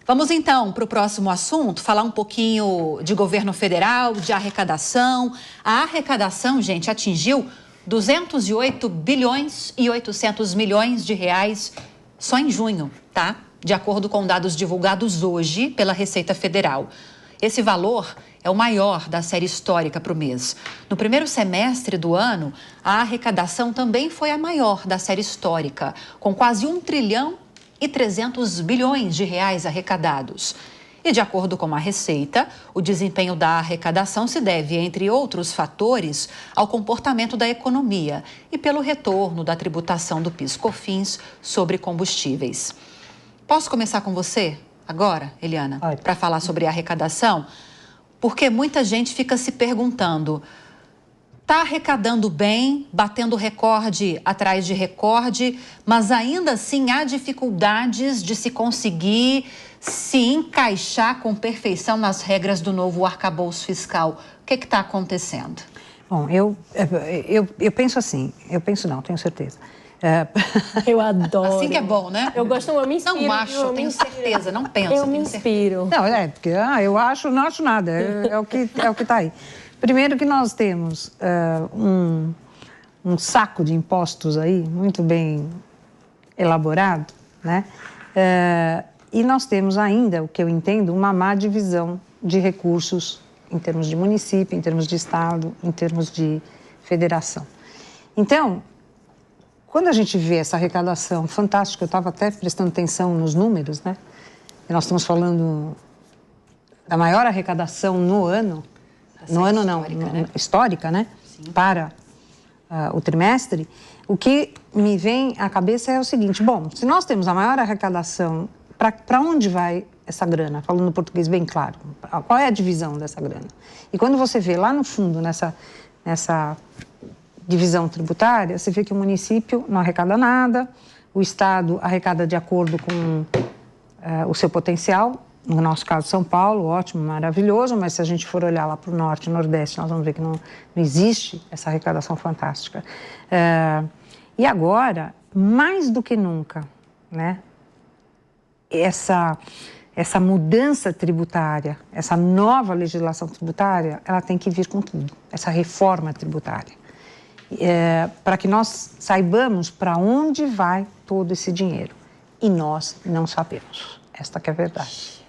Vamos então para o próximo assunto, falar um pouquinho de governo federal, de arrecadação. A arrecadação, gente, atingiu 208 bilhões e 800 milhões de reais só em junho, tá? De acordo com dados divulgados hoje pela Receita Federal. Esse valor é o maior da série histórica para o mês. No primeiro semestre do ano, a arrecadação também foi a maior da série histórica, com quase 1 trilhão e 300 bilhões de reais arrecadados. E de acordo com a Receita, o desempenho da arrecadação se deve, entre outros fatores, ao comportamento da economia e pelo retorno da tributação do PIS/COFINS sobre combustíveis. Posso começar com você agora, Eliana, para falar sobre a arrecadação? Porque muita gente fica se perguntando, está arrecadando bem, batendo recorde atrás de recorde, mas ainda assim há dificuldades de se conseguir se encaixar com perfeição nas regras do novo arcabouço fiscal. O que está acontecendo? Bom, eu penso assim, tenho certeza. Eu adoro. Assim que é bom, né? Eu gosto, eu me inspiro. Não acho, eu tenho certeza, não penso. Eu me inspiro. Não, porque eu acho, não acho nada, é o que está aí. Primeiro que nós temos um saco de impostos aí, muito bem elaborado, né? E nós temos ainda, o que eu entendo, uma má divisão de recursos em termos de município, em termos de estado, em termos de federação. Então, quando a gente vê essa arrecadação fantástica, eu estava até prestando atenção nos números, né? E nós estamos falando da maior arrecadação no ano, histórica, né? Sim. Para o trimestre. O que me vem à cabeça é o seguinte, bom, se nós temos a maior arrecadação, para onde vai essa grana? Falando português bem claro, qual é a divisão dessa grana? E quando você vê lá no fundo, nessa divisão tributária, você vê que o município não arrecada nada, o estado arrecada de acordo com o seu potencial, no nosso caso São Paulo, ótimo, maravilhoso, mas se a gente for olhar lá para o norte e nordeste, nós vamos ver que não existe essa arrecadação fantástica. E agora, mais do que nunca, né, essa mudança tributária, essa nova legislação tributária, ela tem que vir com tudo, essa reforma tributária. Para que nós saibamos para onde vai todo esse dinheiro. E nós não sabemos. Esta que é a verdade.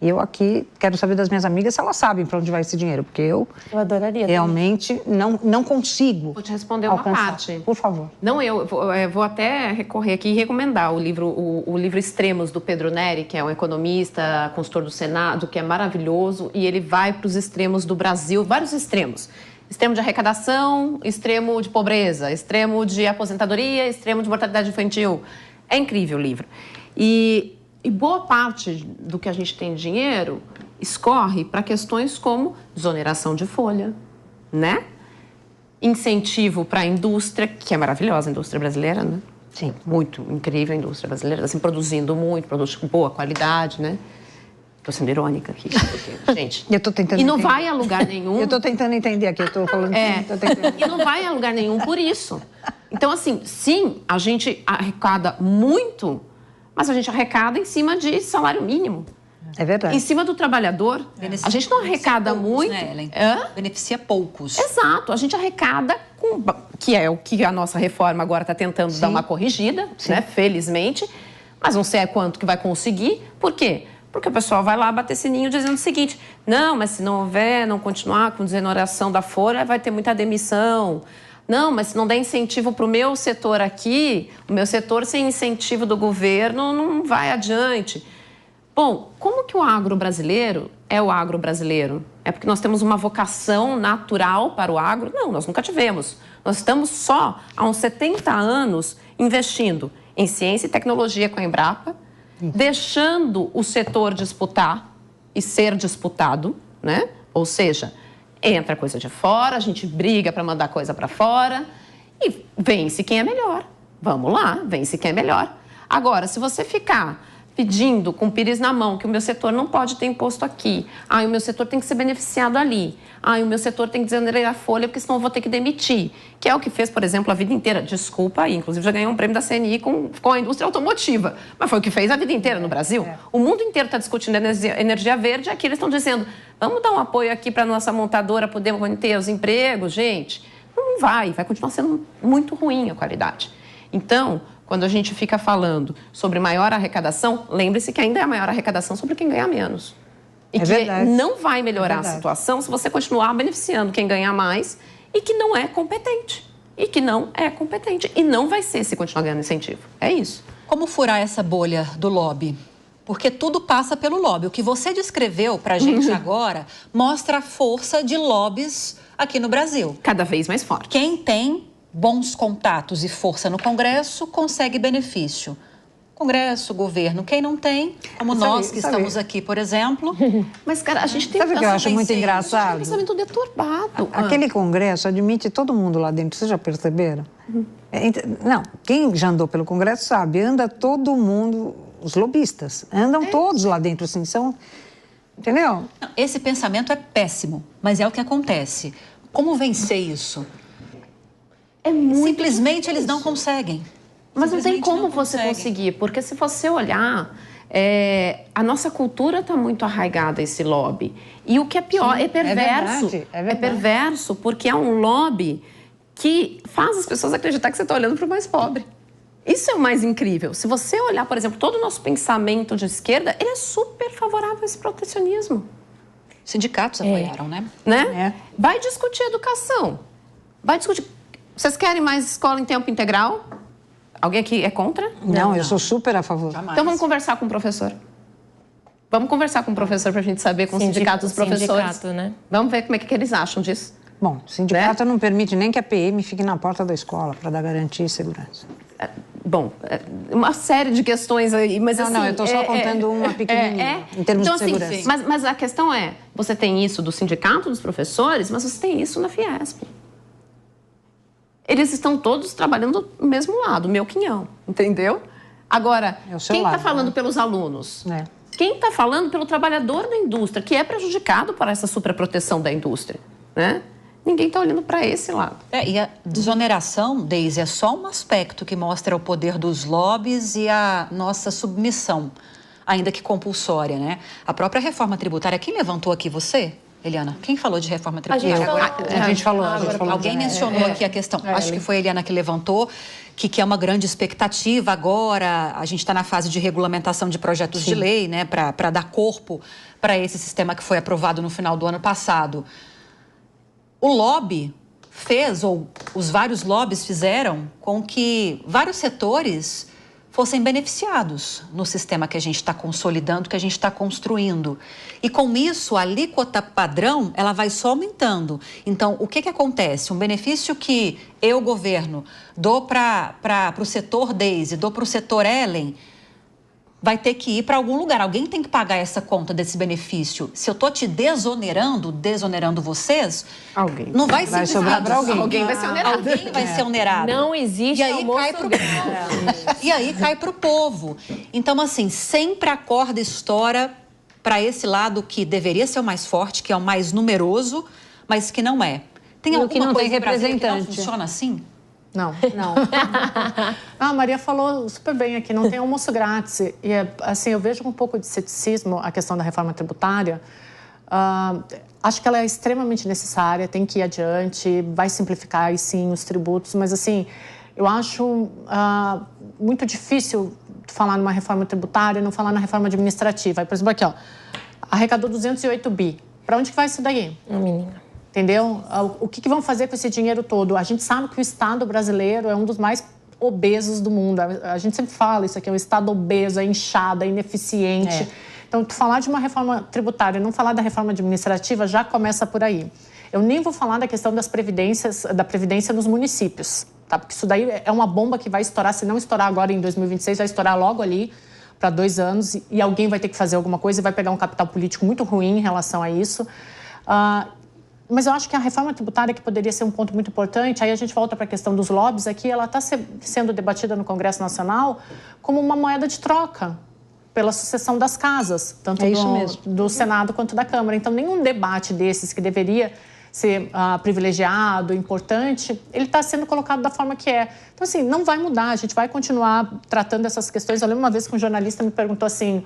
Eu aqui quero saber das minhas amigas se elas sabem para onde vai esse dinheiro, porque eu adoraria realmente não consigo. Vou te responder alcançar. Uma parte. Por favor. Não, eu vou até recorrer aqui e recomendar o livro Extremos, do Pedro Neri, que é um economista, consultor do Senado, que é maravilhoso, e ele vai para os extremos do Brasil, vários extremos. Extremo de arrecadação, extremo de pobreza, extremo de aposentadoria, extremo de mortalidade infantil. É incrível o livro. E boa parte do que a gente tem de dinheiro escorre para questões como desoneração de folha, né? Incentivo para a indústria, que é maravilhosa a indústria brasileira, né? Sim. Muito incrível a indústria brasileira, assim, produzindo muito, produtos com boa qualidade, né? Estou sendo irônica aqui, porque, gente... Eu tô tentando e não entender. vai a lugar nenhum... Eu estou tentando entender aqui, eu estou falando... E não vai a lugar nenhum por isso. Então, assim, sim, a gente arrecada muito, mas a gente arrecada em cima de salário mínimo. É verdade. Em cima do trabalhador. A gente não arrecada poucos, muito... Né, Ellen? Beneficia poucos. Exato. A gente arrecada, que é o que a nossa reforma agora está tentando dar uma corrigida, né? Felizmente. Mas não sei quanto que vai conseguir. Por quê? Porque o pessoal vai lá bater sininho dizendo o seguinte, não, mas se não houver, não continuar com desoneração da folha, vai ter muita demissão. Não, mas se não der incentivo para o meu setor aqui, o meu setor sem incentivo do governo não vai adiante. Bom, como que o agro brasileiro é o agro brasileiro? É porque nós temos uma vocação natural para o agro? Não, nós nunca tivemos. Nós estamos só há uns 70 anos investindo em ciência e tecnologia com a Embrapa, deixando o setor disputar e ser disputado, né? Ou seja, entra coisa de fora, a gente briga para mandar coisa para fora e vence quem é melhor. Vamos lá, vence quem é melhor. Agora, se você ficar pedindo com o pires na mão que o meu setor não pode ter imposto aqui. O meu setor tem que ser beneficiado ali. O meu setor tem que desonerar a folha, porque senão eu vou ter que demitir. Que é o que fez, por exemplo, a vida inteira. Desculpa aí, inclusive já ganhou um prêmio da CNI com a indústria automotiva. Mas foi o que fez a vida inteira no Brasil. O mundo inteiro está discutindo energia verde, aqui eles estão dizendo, vamos dar um apoio aqui para a nossa montadora poder manter os empregos, gente. Não vai continuar sendo muito ruim a qualidade. Então, quando a gente fica falando sobre maior arrecadação, lembre-se que ainda é a maior arrecadação sobre quem ganha menos. E que verdade. não vai melhorar a situação se você continuar beneficiando quem ganha mais e que não é competente. E não vai ser se continuar ganhando incentivo. É isso. Como furar essa bolha do lobby? Porque tudo passa pelo lobby. O que você descreveu para a gente agora mostra a força de lobbies aqui no Brasil. Cada vez mais forte. Quem tem bons contatos e força no Congresso consegue benefício. Congresso, governo. Quem não tem, como nós que estamos aqui, por exemplo. Mas, cara, a gente tem... Sabe o que eu acho muito engraçado? A gente tem um pensamento deturbado. Aquele Congresso admite todo mundo lá dentro, vocês já perceberam? Não, quem já andou pelo Congresso sabe, anda todo mundo, os lobistas, andam todos lá dentro, assim, são... Entendeu? Esse pensamento é péssimo, mas é o que acontece. Como vencer isso? Simplesmente difícil. eles não conseguem. Mas não tem como você conseguir, porque se você olhar, a nossa cultura está muito arraigada a esse lobby. E o que é pior, é perverso. É verdade. É perverso porque é um lobby que faz as pessoas acreditar que você está olhando para o mais pobre. Isso é o mais incrível. Se você olhar, por exemplo, todo o nosso pensamento de esquerda, ele é super favorável a esse protecionismo. Sindicatos apoiaram, né? Vai discutir educação. Vai discutir. Vocês querem mais escola em tempo integral? Alguém aqui é contra? Não, eu sou super a favor. Jamais. Então vamos conversar com o professor. Vamos conversar com o professor para a gente saber, com o sindicato dos professores. Sindicato, né? Vamos ver como é que eles acham disso. Bom, o sindicato não permite nem que a PM fique na porta da escola para dar garantia e segurança. Bom, uma série de questões aí, mas assim... Não, eu estou só contando uma pequenininha, em termos então, de segurança. Assim, mas a questão é, você tem isso do sindicato dos professores, mas você tem isso na Fiesp. Eles estão todos trabalhando do mesmo lado, meu quinhão, entendeu? Agora, quem está falando pelos alunos? Quem está falando pelo trabalhador da indústria, que é prejudicado por essa superproteção da indústria, né? Ninguém está olhando para esse lado. E a desoneração, Deise, é só um aspecto que mostra o poder dos lobbies e a nossa submissão, ainda que compulsória, né? A própria reforma tributária, quem levantou aqui, você, Eliana? Quem falou de reforma tributária? A gente falou. Alguém mencionou aqui a questão. Acho que foi a Eliana que levantou, que é uma grande expectativa agora. A gente está na fase de regulamentação de projetos de lei, né? Para dar corpo para esse sistema que foi aprovado no final do ano passado. O lobby fez, ou os vários lobbies fizeram, com que vários setores fossem beneficiados no sistema que a gente está consolidando, que a gente está construindo. E com isso, a alíquota padrão, ela vai só aumentando. Então, o que acontece? Um benefício que eu, governo, dou para o setor Deise, dou para o setor Ellen, vai ter que ir para algum lugar. Alguém tem que pagar essa conta desse benefício. Se eu estou te desonerando vocês, não vai ser sobrar para alguém. Alguém vai ser onerado. Alguém vai ser onerado. Não existe E aí cai pro povo. E aí cai para o povo. Então, assim, sempre a corda estoura para esse lado que deveria ser o mais forte, que é o mais numeroso, mas que não é. Tem alguma que não coisa tem no Brasil que não representante. funciona assim? Não. A Maria falou super bem aqui, não tem almoço grátis. E, assim, eu vejo com um pouco de ceticismo a questão da reforma tributária. Acho que ela é extremamente necessária, tem que ir adiante, vai simplificar, sim, os tributos. Mas, assim, eu acho muito difícil falar numa reforma tributária e não falar na reforma administrativa. Por exemplo, aqui, ó, arrecadou 208 bi. Para onde que vai isso daí? Menina. Entendeu? O que vão fazer com esse dinheiro todo? A gente sabe que o Estado brasileiro é um dos mais obesos do mundo. A gente sempre fala isso aqui, é um Estado obeso, é inchado, é ineficiente. Então, tu falar de uma reforma tributária e não falar da reforma administrativa já começa por aí. Eu nem vou falar da questão da previdência nos municípios, tá? Porque isso daí é uma bomba que vai estourar, se não estourar agora em 2026, vai estourar logo ali para 2 anos e alguém vai ter que fazer alguma coisa e vai pegar um capital político muito ruim em relação a isso. Mas eu acho que a reforma tributária, que poderia ser um ponto muito importante, aí a gente volta para a questão dos lobbies aqui, ela está sendo debatida no Congresso Nacional como uma moeda de troca. pela sucessão das casas, tanto do Senado quanto da Câmara. Então, nenhum debate desses que deveria ser privilegiado, importante, ele está sendo colocado da forma que é. Então, assim, não vai mudar, a gente vai continuar tratando essas questões. Eu lembro uma vez que um jornalista me perguntou assim,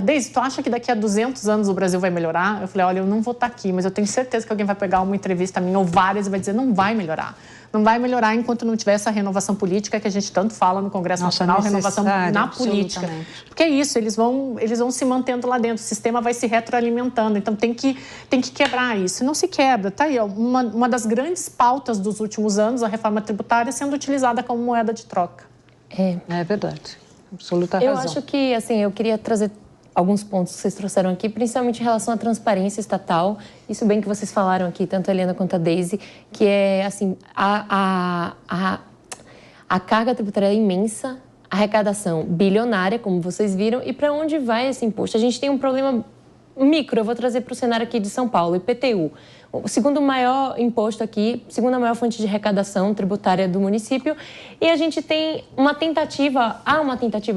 Deise, tu acha que daqui a 200 anos o Brasil vai melhorar? Eu falei, olha, eu não vou estar aqui, mas eu tenho certeza que alguém vai pegar uma entrevista minha ou várias e vai dizer, não vai melhorar. Não vai melhorar enquanto não tiver essa renovação política que a gente tanto fala no Congresso Nacional, renovação na política. Porque é isso, eles vão se mantendo lá dentro, o sistema vai se retroalimentando, então tem que quebrar isso. Não se quebra, tá aí, ó, uma das grandes pautas dos últimos anos, a reforma tributária sendo utilizada como moeda de troca. É verdade, absoluta razão. Eu acho que, assim, eu queria trazer alguns pontos que vocês trouxeram aqui, principalmente em relação à transparência estatal. Isso bem que vocês falaram aqui, tanto a Helena quanto a Deise, que é, assim, a carga tributária é imensa, a arrecadação bilionária, como vocês viram, e para onde vai esse imposto? A gente tem um problema micro, eu vou trazer para o cenário aqui de São Paulo, IPTU. O segundo maior imposto aqui, segunda maior fonte de arrecadação tributária do município, e a gente tem uma tentativa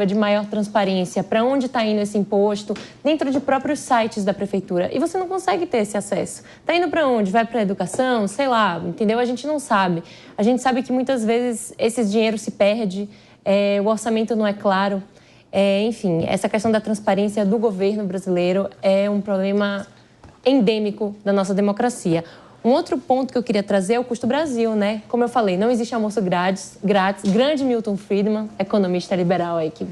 de maior transparência para onde está indo esse imposto, dentro de próprios sites da prefeitura, e você não consegue ter esse acesso. Está indo para onde? Vai para a educação? Sei lá, entendeu? A gente não sabe. A gente sabe que muitas vezes esse dinheiro se perde, o orçamento não é claro. Enfim, essa questão da transparência do governo brasileiro é um problema endêmico da nossa democracia. Um outro ponto que eu queria trazer é o custo Brasil, né? Como eu falei, não existe almoço grátis. Grande Milton Friedman, economista liberal aí que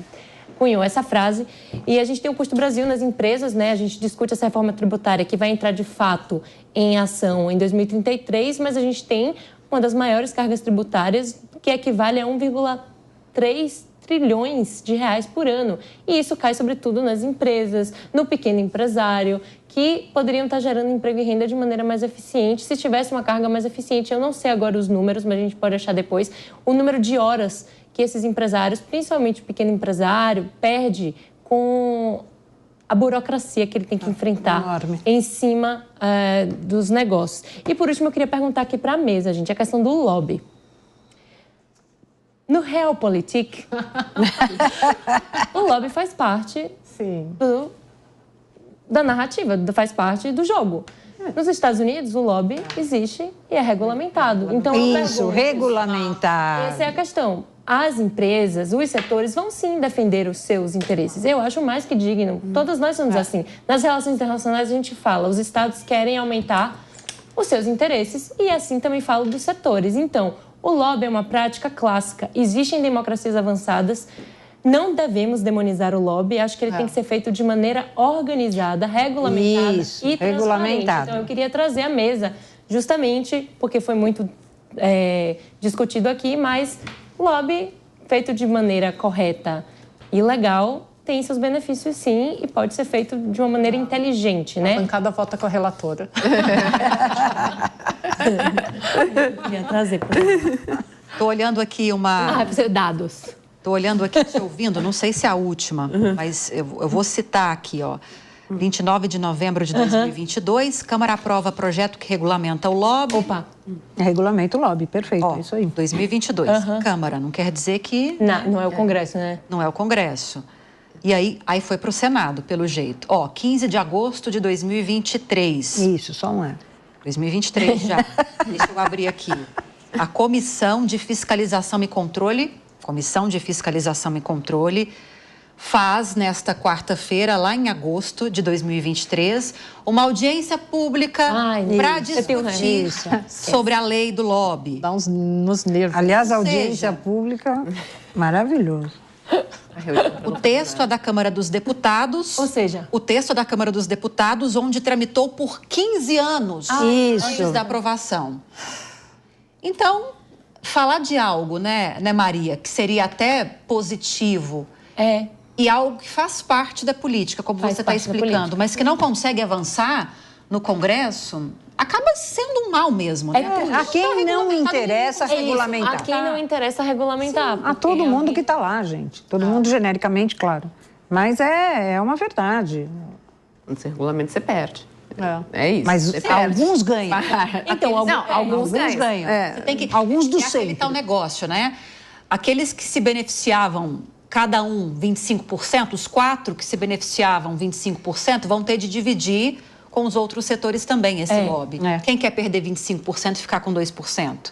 cunhou essa frase. E a gente tem o custo Brasil nas empresas, né? A gente discute essa reforma tributária que vai entrar de fato em ação em 2033, mas a gente tem uma das maiores cargas tributárias que equivale a 1,3 trilhões de reais por ano. E isso cai sobretudo nas empresas, no pequeno empresário, que poderiam estar gerando emprego e renda de maneira mais eficiente, se tivesse uma carga mais eficiente. Eu não sei agora os números, mas a gente pode achar depois o número de horas que esses empresários, principalmente o pequeno empresário, perde com a burocracia que ele tem que enfrentar em cima dos negócios. E por último, eu queria perguntar aqui para a mesa, gente, a questão do lobby. No Realpolitik, o lobby faz parte da narrativa, faz parte do jogo. Nos Estados Unidos, o lobby existe e é regulamentado. Então, regulamentado. Essa é a questão. As empresas, os setores vão sim defender os seus interesses. Eu acho mais que digno. Todas nós somos assim. Nas relações internacionais, a gente fala, os estados querem aumentar os seus interesses e assim também falo dos setores. Então, o lobby é uma prática clássica. Existem democracias avançadas. Não devemos demonizar o lobby. Acho que ele tem que ser feito de maneira organizada, regulamentada e transparente. Então, eu queria trazer à mesa, justamente porque foi muito discutido aqui, mas lobby feito de maneira correta e legal tem seus benefícios, sim, e pode ser feito de uma maneira inteligente, né? A bancada vota com a relatora. Queria trazer para Tô olhando aqui dados. Tô olhando aqui, te ouvindo, não sei se é a última, mas eu vou citar aqui, ó. 29 de novembro de 2022, Câmara aprova projeto que regulamenta o lobby. Regulamenta o lobby, perfeito, é isso aí. 2022, Câmara, não quer dizer que... Não é o Congresso, né? Não é o Congresso. E aí foi para o Senado, pelo jeito. 15 de agosto de 2023. Isso, só um ano. 2023 já. Deixa eu abrir aqui. A Comissão de Fiscalização e Controle faz, nesta quarta-feira, lá em agosto de 2023, uma audiência pública para discutir sobre a lei do lobby. Dá nos nervos. Aliás, a audiência pública, maravilhoso. O texto é da Câmara dos Deputados. Ou seja... O texto é da Câmara dos Deputados, onde tramitou por 15 anos antes da aprovação. Então, falar de algo, né, Maria, que seria até positivo... E algo que faz parte da política, como você está explicando, mas que não consegue avançar no Congresso, acaba sendo um mal mesmo, né? A quem não interessa regulamentar. A quem não interessa regulamentar. A todo mundo que está lá, gente. Todo mundo genericamente, claro. Mas é uma verdade. Sem regulamento você perde. É isso. Mas alguns ganham. Então, alguns ganham. Você tem que, alguns dos 100. Aquele tal negócio, né? Aqueles que se beneficiavam cada um 25%, os 4 que se beneficiavam 25% vão ter de dividir com os outros setores também esse lobby. Quem quer perder 25% e ficar com 2%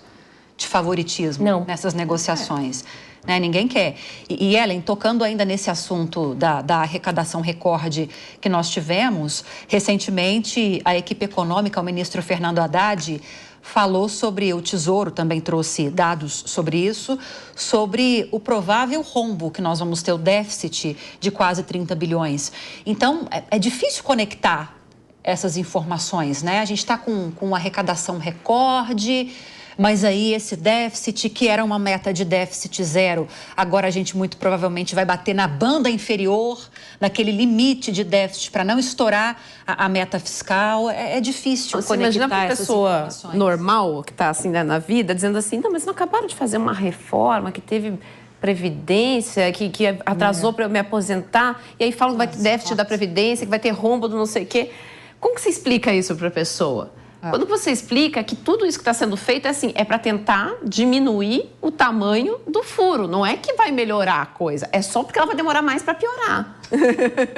de favoritismo nessas negociações? Né? Ninguém quer. E Ellen, tocando ainda nesse assunto da arrecadação recorde que nós tivemos, recentemente a equipe econômica, o ministro Fernando Haddad, falou sobre o Tesouro, também trouxe dados sobre isso, sobre o provável rombo que nós vamos ter, o déficit de quase 30 bilhões. Então, é difícil conectar essas informações, né? A gente está com arrecadação recorde, mas aí esse déficit, que era uma meta de déficit zero, agora a gente muito provavelmente vai bater na banda inferior, naquele limite de déficit para não estourar a meta fiscal. É difícil conectar imagina para uma pessoa normal que está assim, né, na vida, dizendo assim, não, mas não acabaram de fazer uma reforma que teve previdência, que atrasou para eu me aposentar, e aí falam que vai ter déficit da previdência, que vai ter rombo do não sei o quê. Como que você explica isso para a pessoa? Quando você explica que tudo isso que está sendo feito é para tentar diminuir o tamanho do furo. Não é que vai melhorar a coisa, é só porque ela vai demorar mais para piorar.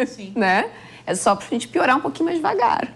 Sim. Né? É só para a gente piorar um pouquinho mais devagar.